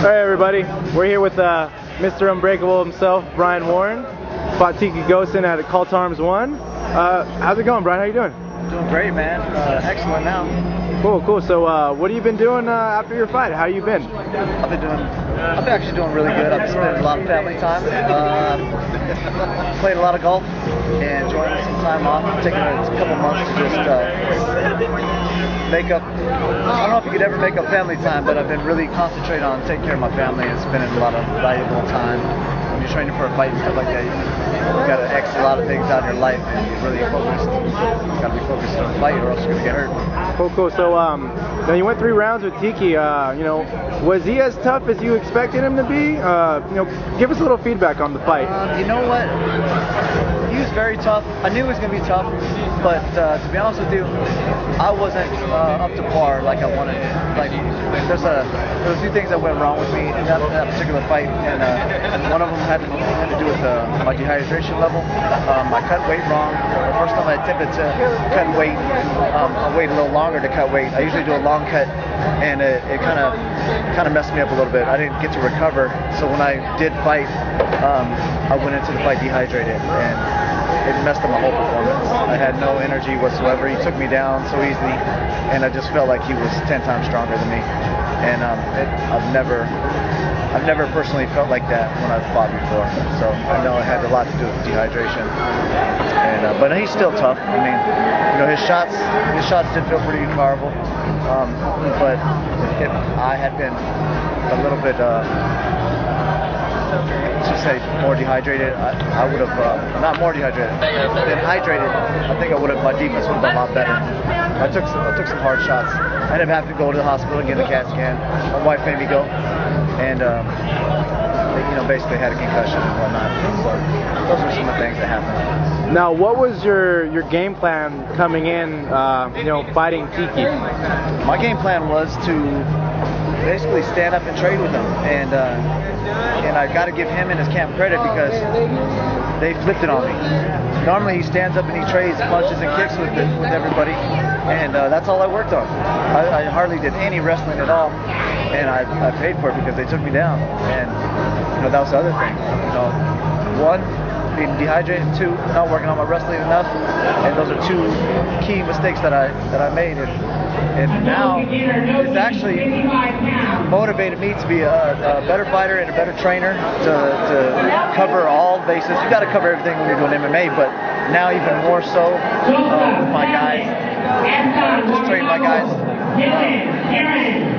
All right, everybody. We're here with Mr. Unbreakable himself, Brian Warren. Fought Tiki Ghostin at Cult to Arms 1. How's it going, Brian? How you doing? Doing great, man. Excellent now. Cool. So, what have you been doing after your fight? How you been? I've been actually doing really good. I've been spending a lot of family time. Played a lot of golf and enjoying some time off. Taking a couple months to just make up. I don't know if you could ever make up family time, but I've been really concentrating on taking care of my family and spending a lot of valuable time. When you're training for a fight and stuff like that, you got to X a lot of things out in your life, and you're really focused. You got to be focused on the fight, or else you're gonna get hurt. Cool. So, now you went 3 rounds with Tiki. Was he as tough as you expected him to be? Give us a little feedback on the fight. You know what? He was very tough. I knew he was gonna be tough, but to be honest with you, I wasn't up to par like I wanted. Like there was a few things that went wrong with me in that particular fight, and one of them had to do with my dehydration level. I cut weight wrong. The first time I attempted to cut weight, I waited a little longer to cut weight. I usually do a long cut, and it kind of messed me up a little bit. I didn't get to recover, so when I did fight, I went into the fight dehydrated, and it messed up my whole performance. I had no energy whatsoever. He took me down so easily, and I just felt like he was 10 times stronger than me. And I've never personally felt like that when I've fought before. So I know it had a lot to do with dehydration. And but he's still tough. I mean, his shots did feel pretty horrible. But if I had been a little bit let's just say more dehydrated, I would have, not more dehydrated, than hydrated, I think my defense would have been a lot better. I took some hard shots. I ended up having to go to the hospital and get a CAT scan. My wife made me go, and basically had a concussion and whatnot. So those are some of the things that happened. Now, what was your game plan coming in, fighting Tiki? My game plan was to basically stand up and trade with him, and I got to give him and his camp credit because they flipped it on me. Normally he stands up and he trades punches and kicks with everybody, and that's all I worked on. I hardly did any wrestling at all, and I paid for it because they took me down. And that was the other thing. One, being dehydrated, 2, not working on my wrestling enough, and those are 2 key mistakes that I made. And now it's actually motivated me to be a better fighter and a better trainer, to cover all bases. You got to cover everything when you're doing MMA, but now even more so with my guys. Just train my guys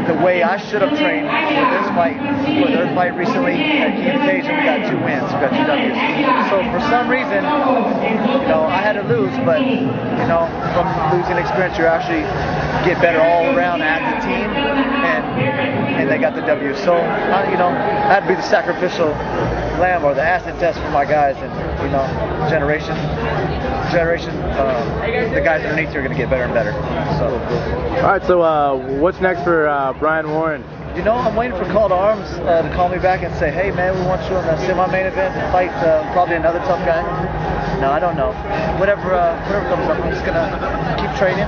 the way I should have trained for this fight, for their fight recently at Key Cage, and we got 2 wins, we got 2 W's. So for some reason, I had to lose, but from losing experience, you actually get better all around as a team, and they got the W. So I had to be the sacrificial lamb or the acid test for my guys, and generation, the guys underneath you are going to get better and better. So. All right. So what's next for Brian Warren? I'm waiting for Cult to Arms to call me back and say, hey man, we want you on the semi-main event and fight probably another tough guy. No, I don't know. Whatever comes up, I'm just gonna keep training.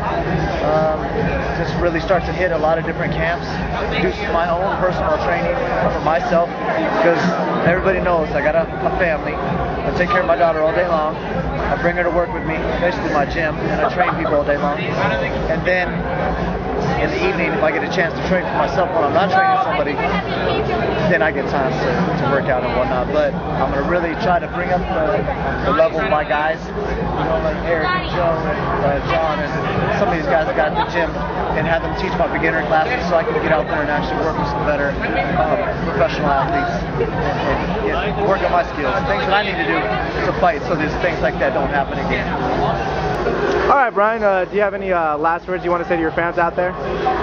Just really start to hit a lot of different camps. Do my own personal training for myself, because everybody knows I got a family. I take care of my daughter all day long. I bring her to work with me, basically my gym, and I train people all day long. And then in the evening, if I get a chance to train for myself when I'm not training somebody, then I get time to work out and whatnot. But I'm going to really try to bring up the level of my guys, like Eric and Joe and John and some of these guys that got in the gym, and have them teach my beginner classes so I can get out there and actually work with some better professional athletes and work on my skills, things that I need to do to fight so these things like that don't happen again. All right, Brian, do you have any last words you want to say to your fans out there?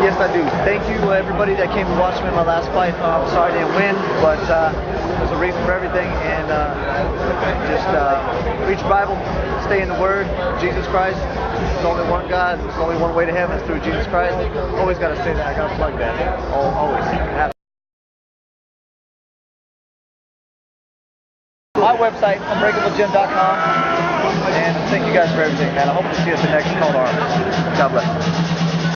Yes, I do. Thank you, everybody that came to watch me in my last fight. I'm sorry I didn't win, but there's a reason for everything, and just read your Bible, stay in the Word. Jesus Christ, there's only one God, there's only one way to heaven, it's through Jesus Christ. Always got to say that, I got to plug that. Always. My website, unbreakablegym.com, and thank you guys for everything, man. I hope to see you at the next Cult to Arms. God bless.